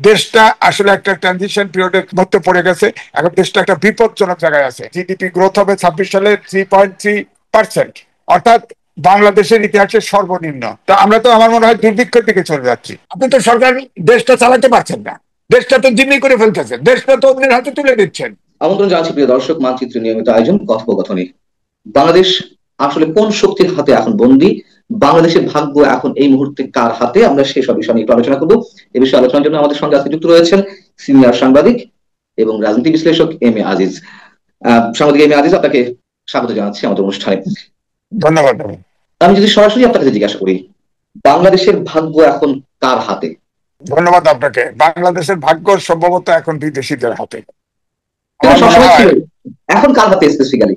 দেশটা আসলে একটা ট্রানজিশন পিরিয়ডের মধ্যে পড়ে গেছে। এখন দেশটা একটা বিপজ্জনক জায়গায় আছে। জিডিপি গ্রোথ হবে 26 সালে 3.3%, অর্থাৎ বাংলাদেশের ইতিহাসের সর্বনিম্ন। তো আমরা তো আমার মনে হয় দুর্ভিক্ষের দিকে চলে যাচ্ছি। আপনি তো সরকার দেশটা চালাতে পারছেন না, দেশটা তো জিম্মি করে ফেলতেছেন, দেশটা তো অন্যের হাতে তুলে দিচ্ছেন। আমন্ত্রণ জানাচ্ছি প্রিয় দর্শক, মানচিত্রের নিয়মিত আয়োজন কথোপকথনে। বাংলাদেশ আসলে কোন শক্তির হাতে এখন বন্দী, বাংলাদেশের ভাগ্য এখন এই মুহূর্তে কার হাতে, আমরা সেসব বিষয় নিয়ে একটু আলোচনা করবো। এ বিষয়ে আলোচনার জন্য আমাদের সঙ্গে আজকে যুক্ত রয়েছেন সিনিয়র সাংবাদিক এবং রাজনীতি বিশ্লেষক এম এ আজিজ। সাংবাদিক এম এ আজিজ, আপনাকে স্বাগত জানাচ্ছি আমাদের অনুষ্ঠানে। ধন্যবাদ। আমি যদি সরাসরি আপনার কাছে জিজ্ঞাসা করি, বাংলাদেশের ভাগ্য এখন কার হাতে? ধন্যবাদ আপনাকে। বাংলাদেশের ভাগ্য সম্ভবত এখন বিদেশিদের হাতে। কিন্তু আমার মনে সবসময় ছিল, হয় এখন কার হাতে স্পেসিফিক্যালি?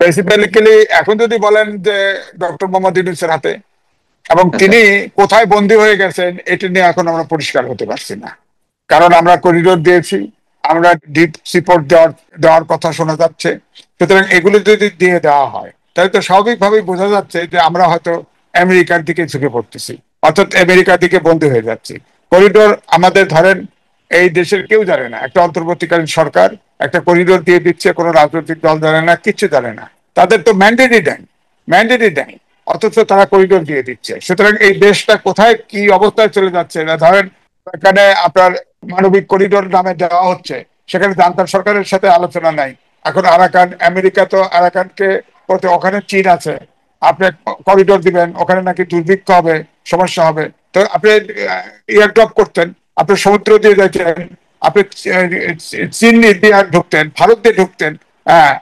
বেসিক্যালি এখন যদি বলেন যে ডক্টর মোহাম্মদ ইউনূসের হাতে, এবং আচ্ছা। তিনি কোথায় বন্দী হয়ে গেছেন এটা নিয়ে এখন আমরা পরিষ্কার হতে পারছি না। কারণ আমরা করিডোর দিয়েছি, আমরা ডিপ সিপোর্ট দেওয়ার কথা শোনা যাচ্ছে। সুতরাং এগুলো যদি দিয়ে দেওয়া হয় তাহলে তো স্বাভাবিকভাবেই বোঝা যাচ্ছে যে আমরা হয়তো আমেরিকার দিকে ঝুঁকে পড়তেছি, অর্থাৎ আমেরিকার দিকে বন্দী হয়ে যাচ্ছি। করিডোর আমাদের ধরেন এই দেশের কেউ জানে না, একটা অন্তর্বর্তীকালীন সরকার একটা করিডোর দিয়ে দিচ্ছে, কোনো রাজনৈতিক দল জানে না, কিচ্ছু জানে না, তাদের তো ম্যান্ডেটই দেয়, অথচ তারা করিডোর দিয়ে দিচ্ছে। সুতরাং এই দেশটা কোথায় কি অবস্থায় চলে যাচ্ছে না, ধরেন এখানে আপনার মানবিক করিডোর নামে দেওয়া হচ্ছে, সেখানে জান্তার সরকারের সাথে আলোচনা নাই। এখন আরাকান, আমেরিকা তো আরাকানকে, ওখানে চীন আছে, আপনি করিডোর দিবেন, ওখানে নাকি দুর্ভিক্ষ হবে, সমস্যা হবে। তো আপনি এয়ারড্রপ করতেন, আপনি সমুদ্র দিয়ে যাইতেন, আপনি চীন দিয়ে ঢুকতেন, ভারত দিয়ে ঢুকতেন। হ্যাঁ,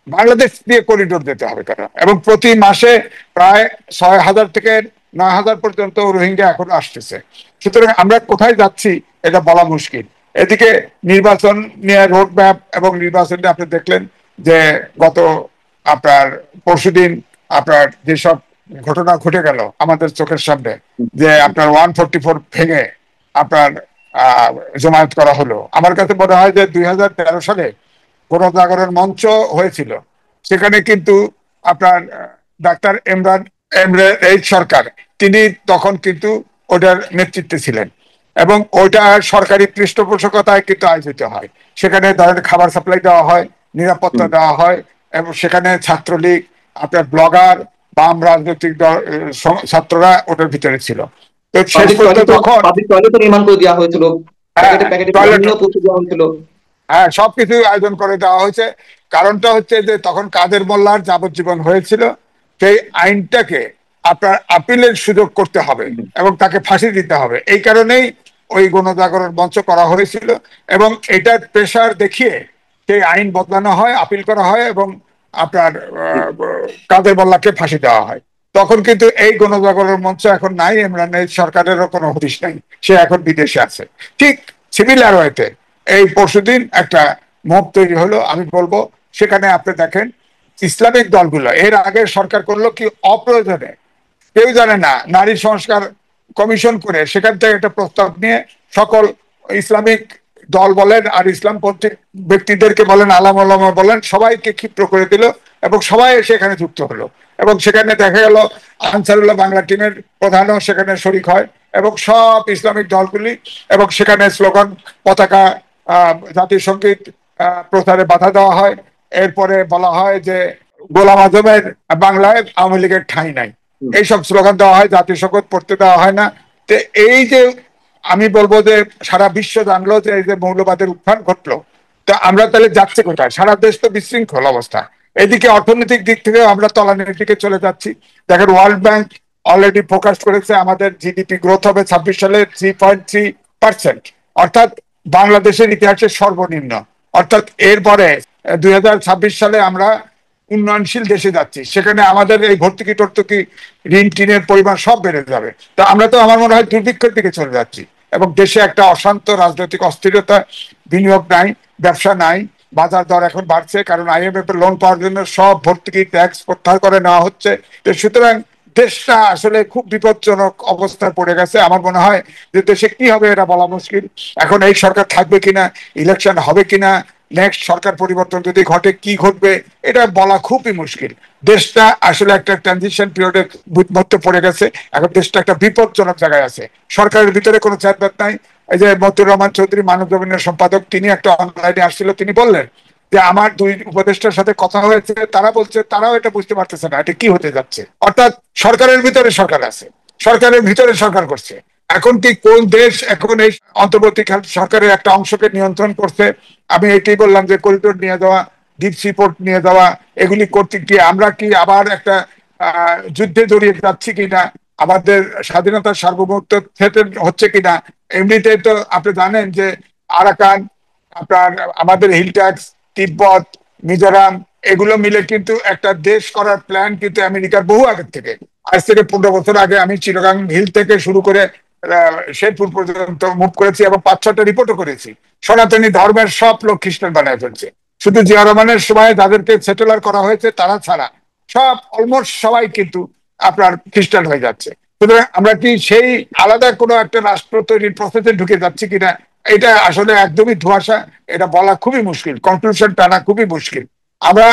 বাংলাদেশ দিয়ে করিডোর দিতে হবে কেন? এবং প্রতি মাসে প্রায় 6,000 থেকে 9,000 পর্যন্ত রোহিঙ্গা এখন আসতেছে। সুতরাং আমরা কোথায় যাচ্ছি এটা বলা মুশকিল। এদিকে নির্বাচন নিয়ে রোড ম্যাপ, এবং নির্বাচন নিয়ে আপনি দেখলেন যে গত আপনার পরশুদিন আপনার যেসব ঘটনা ঘটে গেল আমাদের চোখের সামনে, যে আপনার 144 ভেঙে আপনার জমায়েত করা হলো। আমার কাছে মনে হয় যে 2013 সালে গণজাগরণ মঞ্চ হয়েছিল, সেখানে কিন্তু আপনার ডাক্তার এই সরকার, তিনি তখন কিন্তু ওটার নেতৃত্বে ছিলেন, এবং ওইটা সরকারি পৃষ্ঠপোষকতায় কিন্তু আয়োজিত হয়। সেখানে ধরেন খাবার সাপ্লাই দেওয়া হয়, নিরাপত্তা দেওয়া হয়, এবং সেখানে ছাত্রলীগ, আপনার ব্লগার, বাম রাজনৈতিক দল, ছাত্ররা ওটার ভিতরে ছিল। তো শেষ পর্যন্ত তখন পাবলিক টয়লেটও নির্মাণ করে দেওয়া হয়েছিল, প্যাকেটে প্যাকেটে টয়লেট, পানিও পৌঁছে দেওয়া হয়েছিল। হ্যাঁ, সবকিছু আয়োজন করে দেওয়া হয়েছে। কারণটা হচ্ছে যে তখন কাদের মোল্লার যাবজ্জীবন হয়েছিল, সেই আইনটাকে আপনার আপিলের সুযোগ করতে হবে এবং তাকে ফাঁসি দিতে হবে, এই কারণেই ওই গণজাগরণ মঞ্চ করা হয়েছিল। এবং এটার প্রেশার দেখিয়ে সেই আইন বদলানো হয়, আপিল করা হয়, এবং আপনার কাদের মোল্লাকে ফাঁসি দেওয়া হয়। তখন কিন্তু এই গণজাগরণ মঞ্চ এখন নাই, ইমরান সরকারেরও কোনো হদিশ নাই, সে এখন বিদেশে আছে। ঠিক সিমিলার ওয়েতে এই পরশুদিন একটা মব তৈরি হলো, আমি বলবো সেখানে আপনি দেখেন ইসলামিক দলগুলো এর আগে সরকার করলো কি অপ্রয়োজনে, কেউ জানে না, নারী সংস্কার কমিশন করে সেখান থেকে একটা প্রস্তাব নিয়ে সকল ইসলামিক দল বলেন আর ইসলামপন্থী ব্যক্তিদেরকে বলেন, আলাম আলামা বলেন, সবাইকে ক্ষিপ্র করে দিল, এবং সবাই সেখানে যুক্ত হলো। এবং সেখানে দেখা গেল আনসারুল্লাহ বাংলা টিমের প্রধানও সেখানে শরিক হয়, এবং সব ইসলামিক দলগুলি, এবং সেখানে স্লোগান, পতাকা, জাতীয় সঙ্গীত প্রচারে বাধা দেওয়া হয়। এরপরে বলা হয় যে গোলাম আজমের বাংলায় আওয়ামী লীগের ঠাঁই নাই, এইসব স্লোগান দেওয়া হয়, জাতীয় সংগীত পড়তে দেওয়া হয় না। তো এই যে আমি বলবো যে সারা বিশ্ব জানলো যে এই যে মৌলবাদের উত্থান ঘটলো, তা আমরা তাহলে যাচ্ছে কোথায়? সারা দেশ তো বিশৃঙ্খল অবস্থা। এদিকে অর্থনৈতিক দিক থেকে আমরা তলানির দিকে চলে যাচ্ছি। দেখেন ওয়ার্ল্ড ব্যাংক অলরেডি ফোকাস করেছে আমাদের জিডিপি গ্রোথ হবে 26 সালে 3.3%, অর্থাৎ বাংলাদেশের ইতিহাসের সর্বনিম্ন। অর্থাৎ এরপরে 2026 সালে আমরা উন্নয়নশীল দেশে যাচ্ছি, সেখানে আমাদের এই ভর্তুকি টর্তুকি, ঋণ টিনের পরিমাণ সব বেড়ে যাবে। তা আমরা তো আমার মনে হয় দুর্ভিক্ষের দিকে চলে যাচ্ছি, এবং দেশে একটা অশান্ত রাজনৈতিক অস্থিরতা, বিনিয়োগ নাই, ব্যবসা নাই, বাজার দর এখন বাড়ছে, কারণ IMF এর লোন পাওয়ার জন্য সব ভর্তুকি ট্যাক্স প্রত্যাহার করে নেওয়া হচ্ছে। তো সুতরাং দেশটা আসলে খুব বিপজ্জনক অবস্থায় পড়ে গেছে। আমার মনে হয় যে দেশে কি হবে এটা বলা মুশকিল। এখন এই সরকার থাকবে কিনা, ইলেকশন হবে কিনা, নেক্সট সরকার পরিবর্তন যদি ঘটে কি ঘটবে, এটা বলা খুবই মুশকিল। দেশটা আসলে একটা ট্রানজিশন পিরিয়ডের মধ্যে পড়ে গেছে। এখন দেশটা একটা বিপজ্জনক জায়গায় আছে। সরকারের ভিতরে কোনো চ্যাটব্যাট নাই, এই যে মতিউর রহমান চৌধুরী মানবজমিনের সম্পাদক, তিনি একটা অনলাইনে আসছিল, তিনি বললেন যে আমার দুই উপদেষ্টার সাথে কথা হয়েছে, তারা বলছে তারাও এটা বুঝতে পারতেছে না এটা কি হতে যাচ্ছে। অর্থাৎ সরকারের ভিতরে সরকার আছে, সরকারের ভিতরে সরকার করছে। এখন কি কোন দেশ এখন এই অন্তর্বর্তী সরকারের একটা অংশকে নিয়ন্ত্রণ করছে? আমি এটাই বললাম যে করিডোর নিয়ে যাওয়া, ডিপ সি পোর্ট নিয়ে যাওয়া, এগুলি করতে গিয়ে আমরা কি আবার একটা যুদ্ধে জড়িয়ে যাচ্ছি কিনা, আমাদের স্বাধীনতার সার্বভৌমত্ব থ্রেটেন হচ্ছে কিনা। এমনিতে তো আপনি জানেন যে আরাকান, আপনার আমাদের হিল ট্যাক্স, তিব্বত, মিজোরাম, এগুলো মিলে কিন্তু একটা দেশ করার প্ল্যান কিন্তু আমেরিকার বহু আগের থেকে, আজ থেকে 15 বছর আগে আমি চিটাগাং হিল থেকে শুরু করে শেরপুর পর্যন্ত মুভ করেছি এবং 5-6টা রিপোর্টও করেছি। সনাতনী ধর্মের সব লোক খ্রিস্টান বানায় ফেলছে, শুধু জিয়া রহমানের সময় যাদেরকে সেটেলার করা হয়েছে তারা ছাড়া সব অলমোস্ট সবাই কিন্তু আপনার খ্রিস্টান হয়ে যাচ্ছে। সুতরাং আমরা কি সেই আলাদা কোনো একটা রাষ্ট্র তৈরির প্রসেসে ঢুকে যাচ্ছি কিনা, এটা আসলে একদমই ধোঁয়াশা। এটা বলা খুবই মুশকিল, কনক্লুশন টানা খুবই মুশকিল। আমরা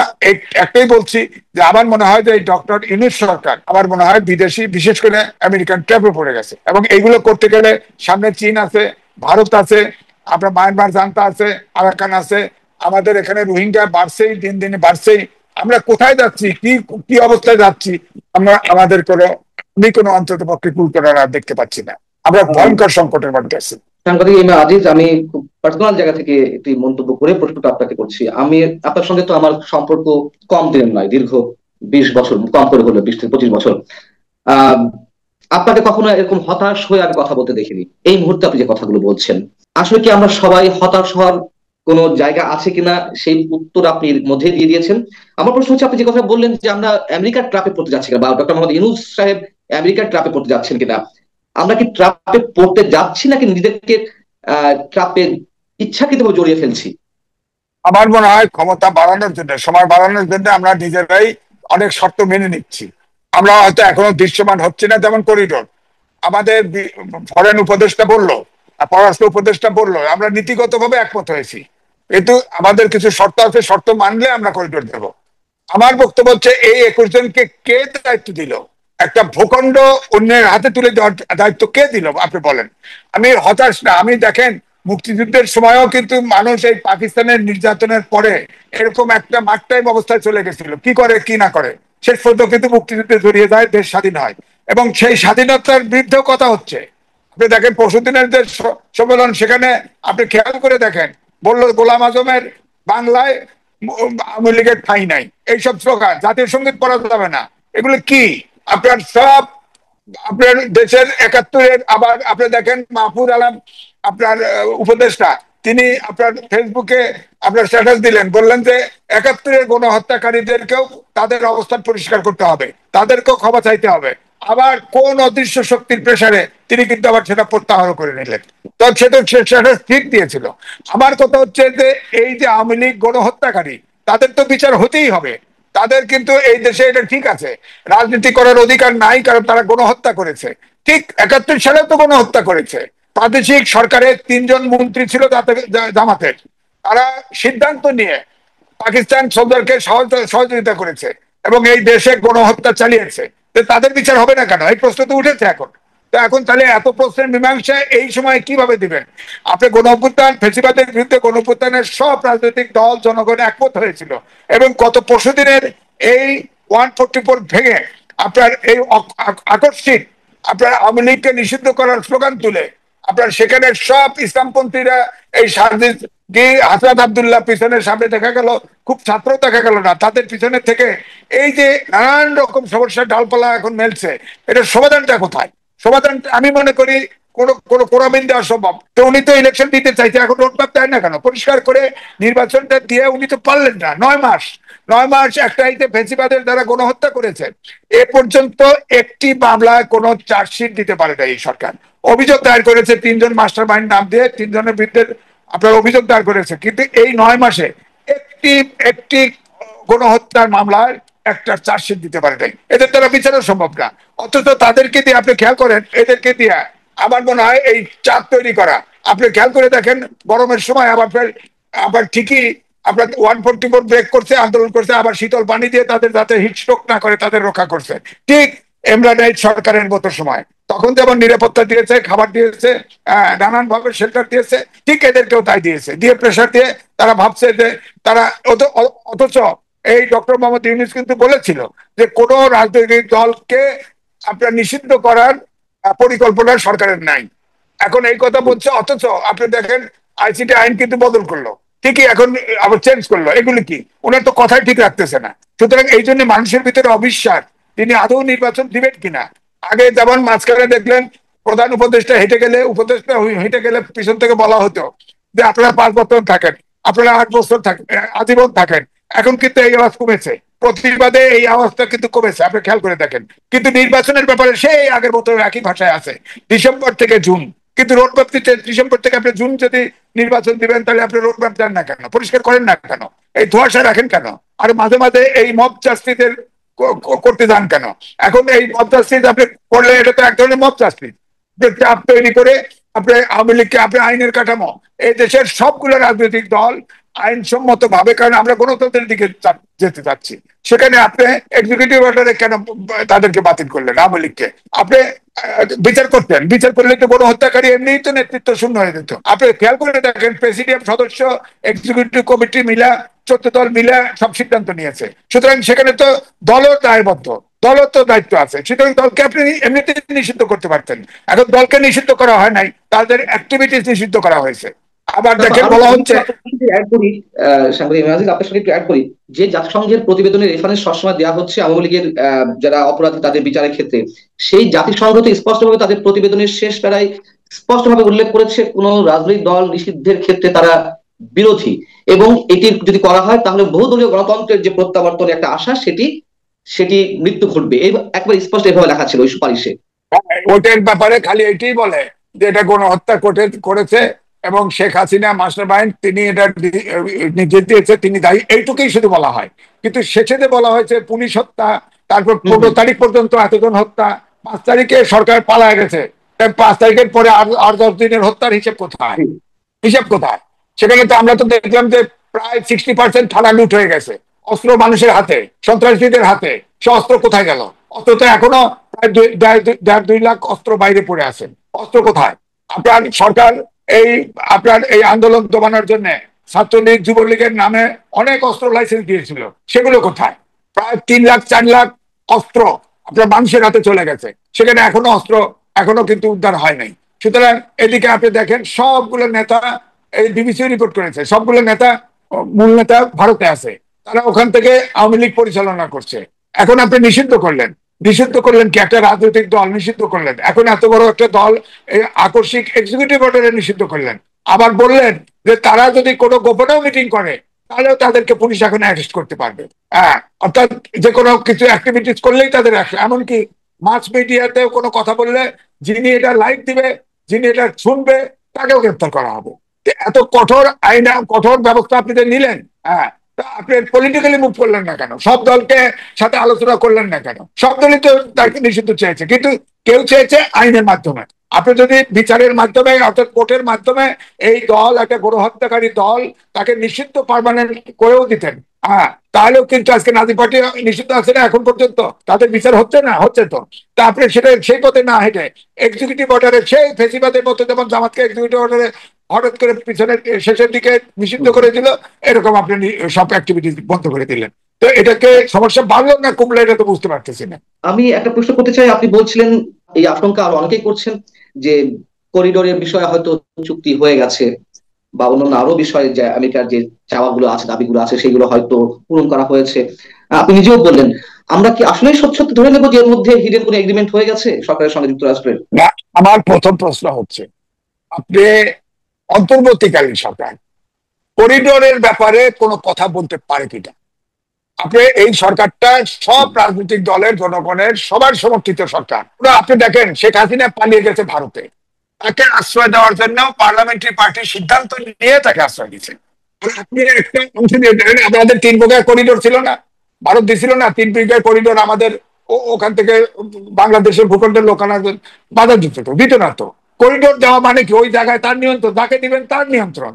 একটাই বলছি যে আমার মনে হয় যে এই ডক্টর ইউনূস সরকার আমার মনে হয় বিদেশি, বিশেষ করে আমেরিকান ট্র্যাপে পড়ে গেছে, এবং এইগুলো করতে গেলে সামনে চীন আছে, ভারত আছে, আপনার মায়ানমার জান্তা আছে, আরাকান আছে, আমাদের এখানে রোহিঙ্গা বাড়ছেই, দিন দিনে বাড়ছেই। আমরা কোথায় যাচ্ছি, কি কি অবস্থায় যাচ্ছি, আমরা আমাদের কোনো অন্তত পক্ষে কুলতরা দেখতে পাচ্ছি না। আমরা ভয়ঙ্কর সংকটের মধ্যে আছি। সাংবাদিক ইমা আজিজ, আমি খুব পার্সোনাল জায়গা থেকে একটি মন্তব্য করে প্রশ্নটা আপনাকে করছি। আমি আপনার সঙ্গে তো আমার সম্পর্ক কম দিনের নয়, দীর্ঘ 20 বছর, কম করে হলো 20 থেকে 25 বছর। আহ আপনাকে কখনো এরকম হতাশ হয়ে আমি কথা বলতে দেখিনি। এই মুহূর্তে আপনি যে কথাগুলো বলছেন, আসলে কি আমরা সবাই হতাশ হওয়ার কোন জায়গা আছে কিনা, সেই উত্তর আপনি এর মধ্যে দিয়ে দিয়েছেন। আমার প্রশ্ন হচ্ছে, আপনি যে কথা বললেন যে আমরা আমেরিকার ট্রাপে পড়তে যাচ্ছি কিনা, বা ডক্টর মোহাম্মদ ইউনূস সাহেব আমেরিকার ট্রাপে পড়তে যাচ্ছেন কিনা, আমরা কি ট্রাপে পড়তে যাচ্ছি নাকি নিজেদেরকে ট্রাপে ইচ্ছাকৃতভাবে জড়িয়ে ফেলছি? আমার মনে হয় ক্ষমতা বাড়ানোর জন্য, সময় বাড়ানোর জন্য আমরা নিজেরাই অনেক শর্ত মেনে নিচ্ছি। আমরা হয়তো এখনো দৃশ্যমান হচ্ছে না, যেমন করিডোর আমাদের ফরেন উপদেষ্টা বললো, পররাষ্ট্র উপদেষ্টা বললো, আমরা নীতিগতভাবে একমত হয়েছি, কিন্তু আমাদের কিছু শর্ত আছে, শর্ত মানলে আমরা করিডোর দেব। আমার বক্তব্য হচ্ছে এই 21 জনকে কে দায়িত্ব দিল? একটা ভূখণ্ড অন্যের হাতে তুলে দেওয়ার দায়িত্ব কে দিল আপনি বলেন? আমি হতাশ না। আমি দেখেন মুক্তিযুদ্ধের সময়ও কিন্তু মানুষ এই পাকিস্তানের নির্যাতনের পরে এরকম একটা মাঠ টাইম অবস্থায় চলে গেছিল, কি করে কি না করে, শেষ পর্যন্ত কিন্তু মুক্তিযুদ্ধে জড়িয়ে যায়, দেশ স্বাধীন হয়, এবং সেই স্বাধীনতার বিরুদ্ধেও কথা হচ্ছে। আপনি দেখেন পরশুদিনের যে সম্মেলন, সেখানে আপনি খেয়াল করে দেখেন, বললো গোলাম আজমের বাংলায় আওয়ামী লীগের ঠাঁই নাই, এইসব স্লোগান, জাতীয় সঙ্গীত পড়া যাবে না, এগুলো কি আপনার সব আপনার দেশের 71-এর। আবার আপনি দেখেন মাহফুজ আলম আপনার উপদেষ্টা, তিনি আপনার ফেসবুকে আপনার স্ট্যাটাস দিলেন, বললেন যে 71-এর গণহত্যাকারীদেরকেও তাদের অবস্থান পরিষ্কার করতে হবে, তাদেরকেও ক্ষমা চাইতে হবে। আবার কোন অদৃশ্য শক্তির প্রেসারে তিনি কিন্তু আবার সেটা প্রত্যাহার করে নিলেন। তো সেটা ঠিক দিয়েছিল। আমার কথা হচ্ছে যে এই যে আওয়ামী লীগ গণহত্যাকারী, তাদের তো বিচার হতেই হবে। তাদের কিন্তু এই দেশে এটা ঠিক আছে, রাজনীতি করার অধিকার নাই, কারণ তারা গণহত্যা করেছে। ঠিক 71 সালেও তো গণহত্যা করেছে। প্রাদেশিক সরকারের 3 জন মন্ত্রী ছিল জামাতের, তারা সিদ্ধান্ত নিয়ে পাকিস্তান সরকারকে সহযোগিতা করেছে এবং এই দেশে গণহত্যা চালিয়েছে। তাদের বিচার হবে না কেন, এই প্রশ্ন তো উঠেছে এখন। তো এখন তাহলে এত প্রশ্নের মীমাংসা এই সময় কিভাবে দিবেন? আপনি গণঅভ্যুত্থান, ফ্যাসিবাদের বিরুদ্ধে গণঅভ্যুত্থানের সব রাজনৈতিক দল জনগণ একমত হয়েছিল, এবং গত পরশুদিনের এই 144 ভেঙে আপনার এই আকস্মিক আপনার আওয়ামী লীগকে নিষিদ্ধ করার স্লোগান তুলে আপনার সেখানে সব ইসলামপন্থীরা, এই সার্জিস কি হাসরাত আব্দুল্লাহ পিছনের সামনে দেখা গেল, খুব ছাত্র দেখা গেল না, তাদের পিছনে থেকে এই যে নানান রকম সমস্যার ডালপালা এখন মেলছে, এটার সমাধানটা কোথায়? সমাধান আমি মনে করি কোনো কোরামিন দেওয়া সম্ভব। তো উনি তো ইলেকশন দিতে চাইছে, এখন রোডম্যাপ দেয় না কেন? পরিষ্কার করে নির্বাচনটা দিয়ে উনি তো পারলেন না। 9 মাস একটা ফেসিবাদের দ্বারা গণহত্যা করেছে, এ পর্যন্ত একটি মামলায় কোনো চার্জশিট দিতে পারে না এই সরকার। অভিযোগ দায়ের করেছে 3 জন মাস্টার মাইন্ড নাম দিয়ে, 3 জনের বিরুদ্ধে আপনার অভিযোগ দায়ের করেছে, কিন্তু এই 9 মাসে একটি একটি গণহত্যার মামলায় একটা চার্জশিট দিতে পারে নাই। এদের দ্বারা বিচারও সম্ভব না। অথচ তাদেরকে দিয়ে আপনি খেয়াল করেন, এদেরকে দিয়ে আমার মনে হয় এই চাপ তৈরি করা। আপনি খেয়াল করে দেখেন গরমের সময় আবার ঠিকই আপনার 144 ব্রেক করছে, আন্দোলন করছে, আবার শীতল পানি দিয়ে তাদের যাতে হিটস্ট্রোক না করে তাদের রক্ষা করছে, ঠিক ইমরান সরকারের মতো সময়। তখন যেমন নিরাপত্তা দিয়েছে, খাবার দিয়েছে, নানান ভাবে শেল্টার দিয়েছে, ঠিক এদেরকেও তাই দিয়েছে, দিয়ে প্রেশার দিয়ে তারা ভাবছে যে তারা অথচ এই ডক্টর মোহাম্মদ ইউনূস কিন্তু বলেছিল যে কোন রাজনৈতিক দলকে আপনার নিষিদ্ধ করার পরিকল্পনা সরকারের নাই। এখন এই কথা বলছে, অথচ আপনি দেখেন আইসিটি আইন কিন্তু বদল করলো, ঠিকই এখন আবার চেঞ্জ করলো। এগুলি কি, ওনার তো কথাই ঠিক রাখতেছে না। সুতরাং এই জন্য মানুষের ভিতরে অবিশ্বাস, তিনি আদৌ নির্বাচন দিবেন কিনা। আগে যেমন মাঝখানে দেখলেন প্রধান উপদেষ্টা হেঁটে গেলে, উপদেষ্টা হেঁটে গেলে পিছন থেকে বলা হতো যে আপনারা 5 বছর থাকেন, আপনারা 8 বছর থাকেন, আজীবন থাকেন। এখন কিন্তু এই আওয়াজ কমেছে, প্রতিবাদে এই আওয়াজটা কিন্তু কমেছে, আপনি খেয়াল করে দেখেন। কিন্তু নির্বাচনের ব্যাপারে সেই আগের মতো একই ভাষায় আছে, ডিসেম্বর থেকে জুন। কিন্তু রোডম্যাপ দিতে ডিসেম্বর থেকে আপনি জুন যদি নির্বাচন দিবেন, তাহলে আপনি রোডম্যাপ দেন না কেন, পরিষ্কার করেন না কেন, এই ধোঁয়াশা রাখেন কেন? আর মাঝে মাঝে এই মব জাস্টিসের করতে যান কেন? এখন এই মব জাস্টিস আপনি করলে এটা তো এক ধরনের মব জাস্টিস, যে চাপ তৈরি করে আপনি আওয়ামী লীগকে, আপনি আইনের কাঠামো, এই দেশের সবগুলো রাজনৈতিক দল আইনসম্মত ভাবে, কারণ আমরা গণতন্ত্রের দিকে যেতে চাচ্ছি, সেখানে আপনি এক্সিকিউটিভ অর্ডারে কেন তাদেরকে বাতিল করলেন? আওয়ামী লীগকে আপনি বিচার করতেন, বিচার করলে তো গণহত্যাকারী এমনিই তো নেতৃত্ব শূন্য হয়ে যেত। আপনি খেয়াল করে দেখেন, প্রেসিডিয়াম সদস্য, এক্সিকিউটিভ কমিটি মিলা, 14 দল মিলা সব সিদ্ধান্ত নিয়েছে। সুতরাং সেখানে তো দলও দায়বদ্ধ, দলের তো দায়িত্ব আছে। সুতরাং দলকে আপনি এমনিতে নিষিদ্ধ করতে পারতেন। এখন দলকে নিষিদ্ধ করা হয় নাই, তাদের অ্যাক্টিভিটিস নিষিদ্ধ করা হয়েছে। আবার দেখেন বলা হচ্ছে, আপনার সঙ্গে একটু অ্যাড করি যে জাতিসংঘের প্রতিবেদনের রেফারেন্স সবসময় দেওয়া হচ্ছে আওয়ামী লীগের যারা অপরাধী তাদের বিচারের ক্ষেত্রে। সেই জাতিসংঘ তো স্পষ্টভাবে তাদের প্রতিবেদনের শেষ প্যারায় স্পষ্টভাবে উল্লেখ করেছে কোন রাজনৈতিক দল নিষিদ্ধের ক্ষেত্রে তারা বিরোধী, এবং এটি যদি করা হয় তাহলে বহুদলীয় গণতন্ত্রের যে প্রত্যাবর্তনের একটা আশা সেটি সেটি মৃত্যু ঘটবে, একবার স্পষ্ট এভাবে লেখা ছিল ওই সুপারিশে। ওটের ব্যাপারে খালি এটাই বলে যে এটা গণহত্যা করেছে এবং শেখ হাসিনা মাস্টার মাইন্ড, তিনি এটা নির্দেশ দিয়েছে, তিনি দায়ী, এইটুকুই শুধু বলা হয়। কিন্তু শেষে বলা হয়েছে পুলিশ হত্যা, তারপর 15 তারিখ পর্যন্ত এতজন হত্যা, 5 তারিখে সরকার পালায় গেছে, 5 তারিখের পরে আর 10 দিনের হত্যার হিসেব কোথায়? হিসেব কোথায়? সেখানে তো আমরা তো দেখলাম যে প্রায় 60% থানা লুট হয়ে গেছে, অস্ত্র মানুষের হাতে, সন্ত্রাসীদের হাতে। সে অস্ত্র কোথায় গেল? অস্ত্র তো এখনো প্রায় 1.5-2 লাখ অস্ত্র বাইরে পড়ে আছে। অস্ত্র কোথায়? আপনার সরকার এই আপনার এই আন্দোলন দমানোর জন্য ছাত্রলীগ, যুবলীগের নামে অনেক অস্ত্র লাইসেন্স দিয়েছিল, সেগুলো কোথায়? প্রায় 3 লাখ 4 লাখ অস্ত্র আপনার মানুষের হাতে চলে গেছে, সেখানে এখনো অস্ত্র এখনো কিন্তু উদ্ধার হয় নাই। সুতরাং এদিকে আপনি দেখেন সবগুলো নেতা, এই বিবিসি রিপোর্ট করেছে, সবগুলো নেতা, মূল নেতা ভারতে আছে, তারা ওখান থেকে আওয়ামী লীগ পরিচালনা করছে। এখন আপনি নিষিদ্ধ করলেন, নিষিদ্ধ করলেন কি? একটা রাজনৈতিক দল নিষিদ্ধ করলেন, এখন এত বড় একটা দল আকস্মিক এক্সিকিউটিভ অর্ডারে নিষিদ্ধ করলেন। আবার বললেন যে তারা যদি কোনো গোপনেও মিটিং করে তাহলেও তাদেরকে পুলিশ এখন অ্যারেস্ট করতে পারবে। হ্যাঁ, অর্থাৎ যে কোনো কিছু অ্যাক্টিভিটিস করলেই তাদের অ্যারেস্ট। এমনকি মাস মিডিয়াতেও কোনো কথা বললে যিনি এটা লাইভ দিবে, যিনি এটা শুনবে, তাকেও গ্রেপ্তার করা হবে। এত কঠোর আইন, কঠোর ব্যবস্থা আপনি যে নিলেন, হ্যাঁ, আপনি পলিটিক্যালি মুভ করলেন না কেন? সব দলকে সাথে আলোচনা করলেন না কেন? সব দলই তো তাকে নিষিদ্ধ চেয়েছে, কিন্তু কেউ চেয়েছে আইনের মাধ্যমে। আপনি যদি বিচারের মাধ্যমে, অর্থাৎ কোর্টের মাধ্যমে এই দল একটা গণহত্যাকারী দল, তাকে নিষিদ্ধ পার্মানেন্ট করেও দিতেন, হ্যাঁ, তাহলেও কিন্তু আজকে নাজি পার্টি নিষিদ্ধ আছে না এখন পর্যন্ত, তাদের বিচার হচ্ছে না? হচ্ছে তো। তা আপনি সেটা সেই পথে না হেঁটে এক্সিকিউটিভ অর্ডারে, সেই ফেসিবাদের মতো যেমন জামাতকে এক্সিকিউটিভ অর্ডারে হঠাৎ করে পিছনের শেষের দিকে নিষিদ্ধ করে দিল, এরকম আপনি সব অ্যাক্টিভিটি বন্ধ করে দিলেন। তো এটাকে সমস্যা বাড়লো না কমলো, এটা তো বুঝতে পারতেছি না। আমি একটা প্রশ্ন করতে চাই, আপনি বলছিলেন এই আশঙ্কা আর অনেকেই করছেন যে করিডোরের বিষয়ে হয়তো চুক্তি হয়ে গেছে বা অন্যান্য আরো বিষয়ে যে আমেরিকার যে চাওয়াগুলো আছে, দাবিগুলো আছে, সেগুলো হয়তো পূরণ করা হয়েছে। আপনি নিজেও বললেন, আমরা কি আসলেই সত্যি সত্যি ধরে নেবো যে এর মধ্যে হিডেন কোনো এগ্রিমেন্ট হয়ে গেছে সরকারের সঙ্গে যুক্তরাষ্ট্রের? না, আমার প্রথম প্রশ্ন হচ্ছে, আপনি অন্তর্বর্তীকালীন সরকার করিডোরের ব্যাপারে কোনো কথা বলতে পারে কিনা? আপনি এই সরকারটা সব রাজনৈতিক দলের, জনগণের সবার সমর্থিত সরকার। আপনি দেখেন শেখ হাসিনা পালিয়ে গেছে ভারতে, তাকে আশ্রয় দেওয়ার জন্য পার্লামেন্টারি পার্টি সিদ্ধান্ত নিয়ে তাকে আশ্রয় দিচ্ছে। আপনি একটা অংশ দিয়ে দেন, আমাদের 3 বিঘা করিডোর ছিল না, ভারত দিছিল না 3 বিঘা করিডোর আমাদের, ওখান থেকে বাংলাদেশের ভূখণ্ডের লোকানা বাধা দিত, তো দিত না তো। করিডোর দেওয়া মানে কি? ওই জায়গায় তার নিয়ন্ত্রণ, যাকে দিবেন তার নিয়ন্ত্রণ।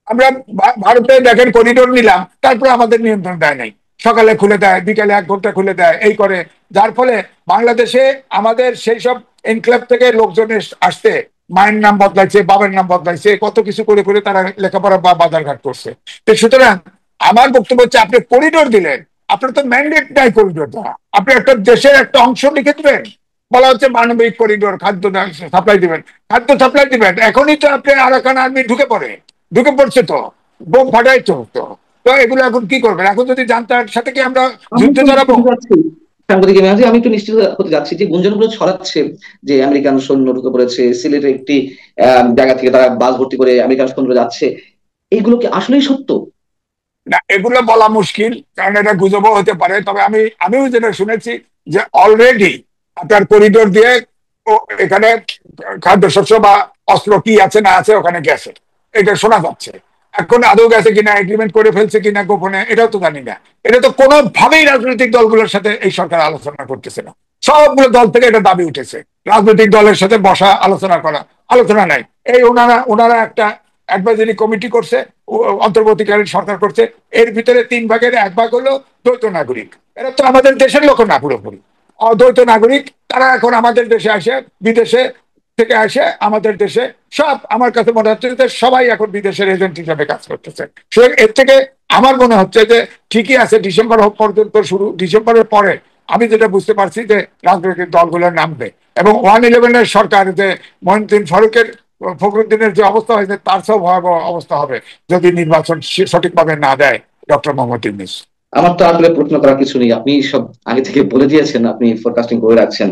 আমরা ভারতে দেখেন করিডোর নিলাম, তারপরে আমাদের নিয়ন্ত্রণ দেয় নাই, সকালে খুলে দেয়, বিকালে 1 ঘন্টা খুলে দেয়, এই করে। যার ফলে বাংলাদেশে আমাদের সেই সব এনক্লেভ থেকে লোকজন আসতে মায়ের নাম বদলাইছে, বাবার নাম বদলাইছে, কত কিছু করে করে তারা লেখাপড়া বা বাজারঘাট করছে। তো সুতরাং আমার বক্তব্য হচ্ছে, আপনি করিডোর দিলেন, আপনার তো ম্যান্ডেট নাই করিডোর দেওয়া। আপনি একটা দেশের একটা অংশ লিখে দিবেন, বলা হচ্ছে মানবিক করিডোর, খাদ্য সাপ্লাই দিবেন, খাদ্য সাপ্লাই দিবেন। এখনই তো আপনি আরাকান আর্মি ঢুকে পড়ছে তো, বোম ফাটাইছো তো। তো এগুলো এখন কি করবেন? এখন যদি জানতার সাথে কি আমরা আমি যুদ্ধে একটু নিশ্চিত জড়াবো? হতে যাচ্ছি, সাংবাদিক মেয়াজি, আমি একটু নিশ্চিত হতে যাচ্ছি যে গুঞ্জনগুলো ছড়াচ্ছে যে আমেরিকান সৈন্য ঢুকে পড়েছে সিলেটের একটি জায়গা থেকে, তারা বাস ভর্তি করে আমেরিকান সৈন্যরা যাচ্ছে, এইগুলো কি আসলেই সত্য? না, এগুলো বলা মুশকিল, কারণ এটা গুজবও হতে পারে। তবে আমিও যেটা শুনেছি যে অলরেডি আপনার করিডোর দিয়ে ও এখানে খাদ্যশস্য বা অস্ত্র কি আছে না আছে ওখানে গেছে, এটা শোনা যাচ্ছে। এখন আদৌ গেছে কিনা, এগ্রিমেন্ট করে ফেলছে কিনা গোপনে, এটাও তো জানি না। এটা তো কোনোভাবেই রাজনৈতিক দলগুলোর সাথে এই সরকার আলোচনা করতেছে না। সবগুলো দল থেকে এটা দাবি উঠেছে, রাজনৈতিক দলের সাথে বসা আলোচনা করা, আলোচনা নাই। এই ওনারা একটা অ্যাডভাইজারি কমিটি করছে, অন্তর্বর্তীকালীন সরকার করছে। এর ভিতরে 3 ভাগের 1 ভাগ হলো দ্বৈত নাগরিক। এরা তো আমাদের দেশের লোক না, পুরোপুরি অদ্বৈত নাগরিক। তারা এখন আমাদের দেশে আসে, বিদেশে থেকে আসে আমাদের দেশে। সব আমার কাছে মনে হচ্ছে যে সবাই এখন বিদেশের এজেন্ট হিসাবে কাজ করতেছে। এর থেকে আমার মনে হচ্ছে যে ঠিকই আছে, ডিসেম্বর পর্যন্ত শুরু, ডিসেম্বরের পরে আমি যেটা বুঝতে পারছি যে রাজনৈতিক দলগুলো নামবে। এবং 111-এর সরকার, যে মহিউদ্দিন ফখরুদ্দিনের যে অবস্থা হয়েছে, তার সব ভয়াবহ অবস্থা হবে যদি নির্বাচন সঠিকভাবে না দেয় ডক্টর মোহাম্মদ ইউনূস। আমার তো আসলে প্রশ্ন করার কিছু নেই, আপনি সব আগে থেকে বলে দিয়েছেন, আপনি ফোরকাস্টিং করে রাখছেন।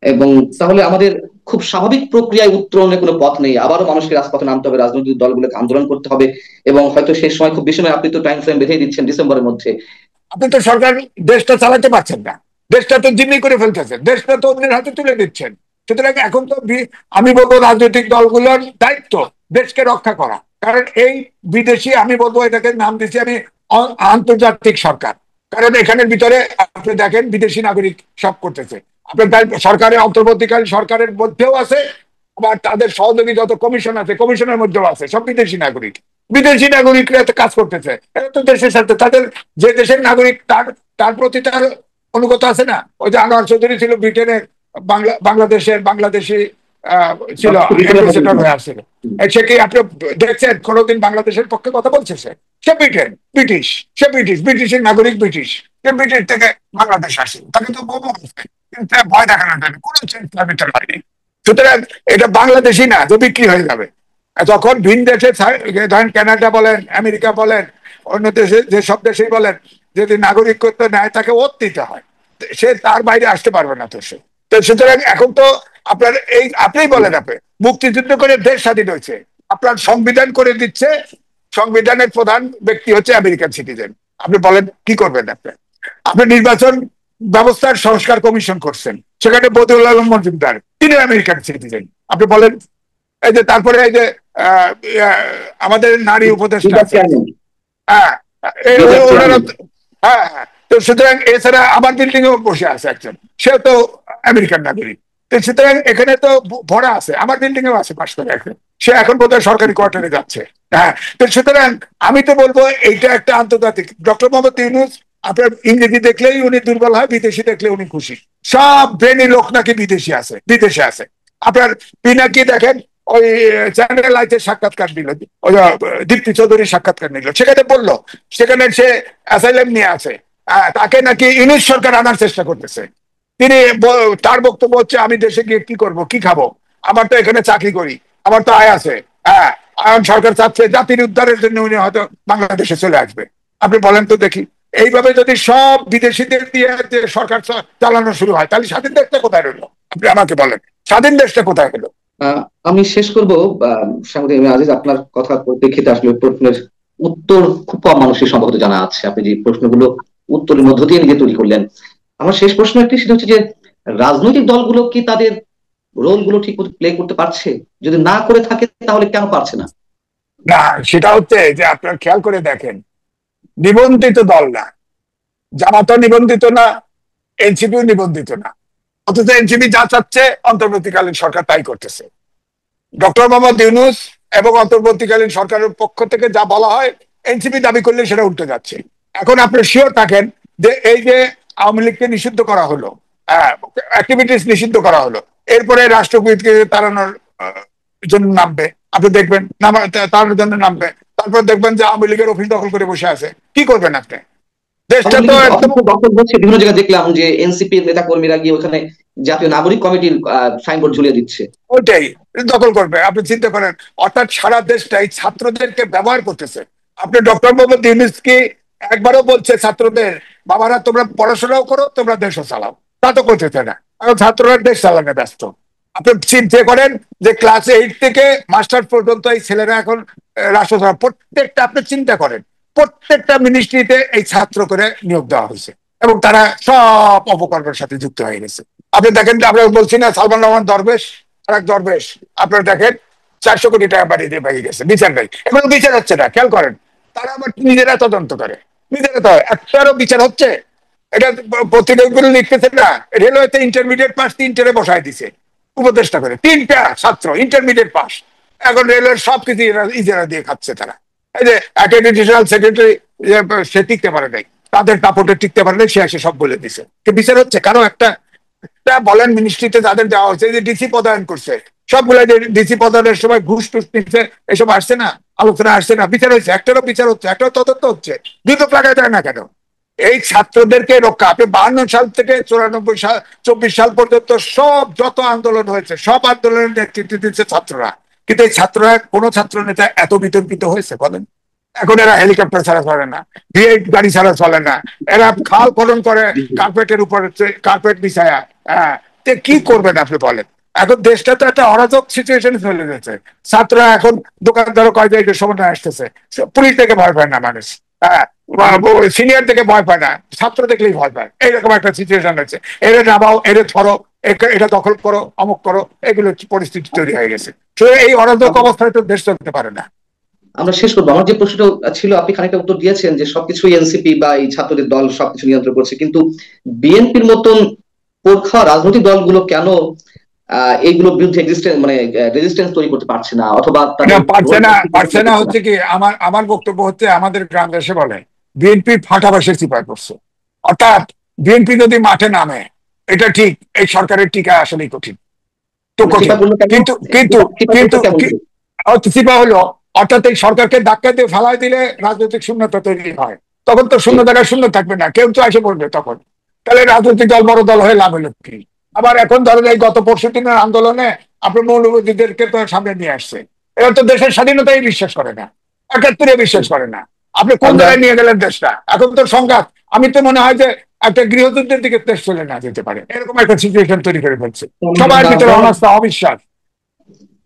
এবং তাহলে আমাদের খুব স্বাভাবিক প্রক্রিয়ায় উত্তরণের কোনো পথ নেই, আবারও মানুষকে রাজপথে নামতে হবে, রাজনৈতিক দলগুলোকে আন্দোলন করতে হবে, এবং হয়তো সেই সময় খুব বেশি নয়, আপনি তো টাইম ফ্রেম বেঁধে দিচ্ছেন ডিসেম্বরের মধ্যে। আপনি তো সরকার, দেশটা চালাতে পারছেন না, দেশটা তো জিম্মি করে ফেলতেছেন, দেশটা তো অন্যের হাতে তুলে দিচ্ছেন। সুতরাং এখন তো আমি বলবো রাজনৈতিক দলগুলোর দায়িত্ব দেশকে রক্ষা করা। কারণ এই বিদেশি, আমি বলবো এটাকে নাম দিচ্ছি আমি আন্তর্জাতিক সরকার। কারণ এখানের ভিতরে আপনি দেখেন বিদেশি নাগরিক সব করতেছে। আপনার সরকারের অন্তর্বর্তীকালীন সরকারের মধ্যেও আছে, আবার তাদের সহযোগী যত কমিশন আছে কমিশনের মধ্যেও আছে সব বিদেশি নাগরিক। বিদেশি নাগরিকরা এত কাজ করতেছে, এরা তো দেশের সাথে, তাদের যে দেশের নাগরিক তার তার প্রতি তার অনুগত আছে না। ওই যে আনোয়ার চৌধুরী ছিল ব্রিটেনের, বাংলাদেশি ছিল, অ্যাম্বাসেডর হয়ে আসছিল। সে কি আপনি দেখছেন কোনোদিন বাংলাদেশের পক্ষে কথা বলছে? সে ব্রিটিশ, ব্রিটিশের নাগরিক, সে ব্রিটিশ থেকে বাংলাদেশ আসে, তাকে তো কিন্তু ভয় দেখানোর জন্য কোনো চেষ্টা হয়নি। সুতরাং এটা বাংলাদেশি না যে বিক্রি হয়ে যাবে। যখন ভিন দেশে, ধরেন কানাডা বলেন, আমেরিকা বলেন, অন্য দেশে যে সব দেশেই বলেন, যদি নাগরিকত্ব নেয় তাকে ওত দিতে হয়, সে তার বাইরে আসতে পারবে না। তো সে তো সুতরাং এখন তো আপনার এই, আপনিই বলেন, আপনি মুক্তিযুদ্ধ করে দেশ স্বাধীন হয়েছে, আপনার সংবিধান করে দিচ্ছে, সংবিধানের প্রধান ব্যক্তি হচ্ছে আমেরিকান সিটিজেন। আপনি বলেন কি করবেন? আপনি নির্বাচন ব্যবস্থার সংস্কার কমিশন করছেন, সেখানে বদিউল আলম মজুমদার, তিনি আমেরিকান সিটিজেন। আপনি বলেন, এই যে তারপরে এই যে আহ, আমাদের নারী উপদেষ্টা আছে, হ্যাঁ, ওনারা, হ্যাঁ। তো সুতরাং এছাড়া আমার বিল্ডিং এও বসে আছে একজন, সে তো আমেরিকান নাগরিক। তো সুতরাং এখানে তো ভরা আছে, আমার বিল্ডিং এও আছে পাশ করে এখন, সে এখন বোধহয় সরকারি কোয়ার্টারে যাচ্ছে। হ্যাঁ, তো সুতরাং আমি তো বলবো এইটা একটা আন্তর্জাতিক। ডক্টর মোহাম্মদ ইউনূস, আপনার ইংরেজি দেখলেই উনি দুর্বল হয়, বিদেশি দেখলে উনি খুশি। সব ব্রেনি লোক নাকি বিদেশে আছে। আপনার পিনাকি দেখেন, ওই চ্যানেল আইতে সাক্ষাৎকার দিল, ওই দীপ্তি চৌধুরীর সাক্ষাৎকার নিল, সেখানে বললো সেখানে সে অ্যাসাইলাম নিয়ে আছে, তাকে নাকি ইউনিশ সরকার আনার চেষ্টা করতেছে। তিনি, তার বক্তব্য হচ্ছে আমি দেশে গিয়ে কি করব, কি খাবো, আমার তো এখানে চাকরি করি, আমার তো আয় আছে। হ্যাঁ, আয়ন সরকার চাচ্ছে জাতির উদ্ধারের জন্য উনি হয়তো বাংলাদেশে চলে আসবে। আপনি বলেন তো দেখি, এইভাবে যদি সব বিদেশিদের দিয়ে যে সরকার চালানো শুরু হয়, তাহলে স্বাধীন দেশটা কোথায় রইলো? আপনি আমাকে বলেন, স্বাধীন দেশটা কোথায় হলো? আমি শেষ করব, সাংবাদিক আজিজ, আপনার কথার পরিপ্রেক্ষিতে আসলে প্রশ্নের উত্তর খুব কম মানুষের সম্ভবত জানা আছে, আপনি যে প্রশ্নগুলো উত্তরের মধ্য দিয়ে নিজে তৈরি করলেন। আমার শেষ প্রশ্ন একটি, সেটা হচ্ছে যে রাজনৈতিক দলগুলো কি তাদের রোল গুলো ঠিক মতো প্লে করতে পারছে? যদি না করে থাকে তাহলে কেন পারছে না? না, সেটা হচ্ছে যে আপনার খেয়াল করে দেখেন, নিবন্ধিত দল না, জামাতও নিবন্ধিত না, এনসিপিও নিবন্ধিত না, অথচ এনসিপি যা চাচ্ছে অন্তর্বর্তীকালীন সরকার তাই করতেছে। ডক্টর মোহাম্মদ ইউনূস এবং অন্তর্বর্তীকালীন সরকারের পক্ষ থেকে যা বলা হয়, এনসিপি দাবি করলে সেটা উল্টে যাচ্ছে। এখন আপনি শিওর থাকেন যে এই যে আওয়ামী লীগকে নিষিদ্ধ করা হলো, অ্যাক্টিভিটিস নিষিদ্ধ করা হলো, এরপরে রাষ্ট্রপতিকে তাড়ানোর জন্য নামবে, আপনি দেখবেন তাড়ানোর জন্য নামবে, তারপর দেখবেন যে আওয়ামী লীগের অফিস দখল করে বসে আছে। কি করবেন আপনি? দেশটা তো একদম দখল হচ্ছে, বিভিন্ন জায়গায় দেখলাম যে এনসিপির নেতা কর্মীরা গিয়ে ওখানে জাতীয় নাগরিক কমিটির সাইনবোর্ড ঝুলিয়ে দিচ্ছে। ওইটাই দখল করবে। আপনি চিন্তা করেন, অর্থাৎ সারা দেশটাই ছাত্রদেরকে ব্যবহার করতেছে। আপনি ডক্টর মোহাম্মদ ইউনূস কি একবারও বলছে ছাত্রদের, বাবারা তোমরা পড়াশোনাও করো, তোমরা দেশও চালাও? তা তো করতেছে না। এখন ছাত্ররা দেশ চালানো ব্যস্ত। আপনি চিন্তা করেন যে ক্লাস 8 থেকে মাস্টার পর্যন্ত এই ছেলেরা এখন রাষ্ট্র চালায়। প্রত্যেকটা আপনি চিন্তা করেন, প্রত্যেকটা মিনিস্ট্রিতে এই ছাত্র করে নিয়োগ দেওয়া হয়েছে এবং তারা সব অপকর্মের সাথে যুক্ত হয়ে গেছে। আপনি দেখেন, আমরা বলছি না সালমান রহমান দরবেশ, আর এক দরবেশ, আপনারা দেখেন 400 কোটি টাকা বাড়িয়ে দিয়ে পেয়ে গেছে, বিচার নেই, এগুলো বিচার হচ্ছে না। খেয়াল করেন, তারা আবার নিজেরা তদন্ত করে, নিজেরা তো একটারও বিচার হচ্ছে? এটা প্রতিনিধিগুলো লিখতেছে না, রেলওয়েতে ইন্টারমিডিয়েট পাস 3টে বসায় দিছে উপদেষ্টা করে, 3টা ছাত্র ইন্টারমিডিয়েট পাস। এখন রেলওয়ের সবকিছু ইজারা দিয়ে খাচ্ছে তারা। এই যে অ্যাডিশনাল সেক্রেটারি, সে টিকতে পারে নাই, তাদের টাপটে টিকতে পারে নাই, সে এসে সব বলে দিছে। বিচার হচ্ছে কারো একটা বলেন মিনিস্ট্রিতে যাদের দেওয়া হচ্ছে, যে ডিসি পদায়ন করছে, সবগুলো যে ডিসি পদায়নের সময় ঘুষ টুস নিচ্ছে, এসব আসছে না, আলোচনা আসছে না, বিচার হচ্ছে? একটারও বিচার হচ্ছে? একটাও তদন্ত হচ্ছে? বিদ্যুৎ লাগাই যায় না কেন? এই ছাত্রদেরকে রক্ষা, আপনি 52 সাল থেকে 24 সাল পর্যন্ত সব যত আন্দোলন হয়েছে, সব আন্দোলনের নেতৃত্ব দিচ্ছে ছাত্ররা। কিন্তু এই ছাত্ররা, কোন ছাত্র নেতা এত বিতর্কিত হয়েছে বলেন? এখন এরা হেলিকপ্টার ছাড়া চলে না, V8 গাড়ি ছাড়া চলে না, এরা খাল খনন করে কার্পেটের উপর কার্পেট বিছায়া। হ্যাঁ, কি করবেন আপনি বলেন? এখন দেশটা তো একটা অরাজক সিচুয়েশনে চলে গেছে। ছাত্ররা এখন দোকানদারও কয় যে সময় আসতেছে, পুলিশ থেকে ভয় পায় না মানুষ, হ্যাঁ, সিনিয়র থেকে ভয় পায় না, ছাত্র দেখলেই ভয় পায়। এইরকম একটা সিচুয়েশন হচ্ছে। এরে নামাও, এরে ধরো, এটা দখল করো, অমুক করো, এগুলো পরিস্থিতি তৈরি হয়ে গেছে। এই অরাজক অবস্থায় তো দেশ চলতে পারে না। আমরা শেষ করবো। আমার যে প্রশ্নটা ছিল, আপনি খানিকটা উত্তর দিয়েছেন যে সবকিছুই এনসিপি বা এই ছাত্রদের দল সবকিছু নিয়ন্ত্রণ করছে, কিন্তু বিএনপির মতন পোরখা রাজনৈতিক দলগুলো কেন এইগুলোর বিরুদ্ধে রেজিস্ট্যান্স তৈরি করতে পারছে না? অথবা পারছে না হচ্ছে কি, আমার বক্তব্য হচ্ছে, আমাদের গ্রাম দেশে বলে বিএনপি ফাটাবাসের চিপায় করছে। অর্থাৎ বিএনপি যদি মাঠে নামে, এটা ঠিক, এই সরকারের টিকা আসলেই কঠিন, তো কঠিন। কিন্তু কিন্তু কিন্তু চিপা হলো, অর্থাৎ এই সরকারকে ধাক্কা দিয়ে ফেলাই দিলে রাজনৈতিক শূন্যতা তৈরি হয়। তখন তো শূন্য জায়গায় শূন্য থাকবে না, কেউ তো এসে পড়বে তখন। তাহলে রাজনৈতিক দল বড় দল হয়ে লাভ হলো কি? আবার এখন ধরেন এই গত 25 দিনের আন্দোলনে আপনার মৌলবাদীদেরকে তো সামনে নিয়ে আসছে। এরা তো দেশের স্বাধীনতাই বিশ্বাস করে না, 71-এ বিশ্বাস করে না। আপনি কোন জায়গায় নিয়ে গেলেন দেশটা? এখন তো সংঘাত। আমি তো মনে হয় যে একটা গৃহযুদ্ধের দিকে দেশ চলে না যেতে পারে, এরকম একটা সিচুয়েশন তৈরি করে ফেলছে, সবার ভিতরে অনাস্থা, অবিশ্বাস।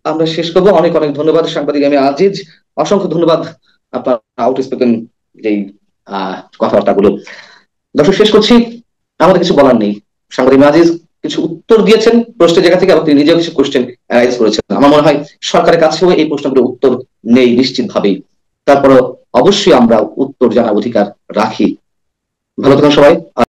আমরা শেষ করবো। অনেক অনেক ধন্যবাদ সাংবাদিক আমি আজিজ, অসংখ্য ধন্যবাদ আপনার আউটস্পোকেন যেই কথাবার্তাগুলো। দর্শক, শেষ করছি, আমাদের কিছু বলার নেই। সাংবাদিক আজিজ কিছু উত্তর দিয়েছেন প্রশ্নের জায়গা থেকে, আবার তিনি নিজেও কিছু কোশ্চেন অ্যারাইজ করেছেন। আমার মনে হয় সরকারের কাছেও এই প্রশ্নগুলোর উত্তর নেই নিশ্চিত ভাবেই, তারপরে অবশ্যই আমরা উত্তর জানার অধিকার রাখি। ভালো থাকুন সবাই।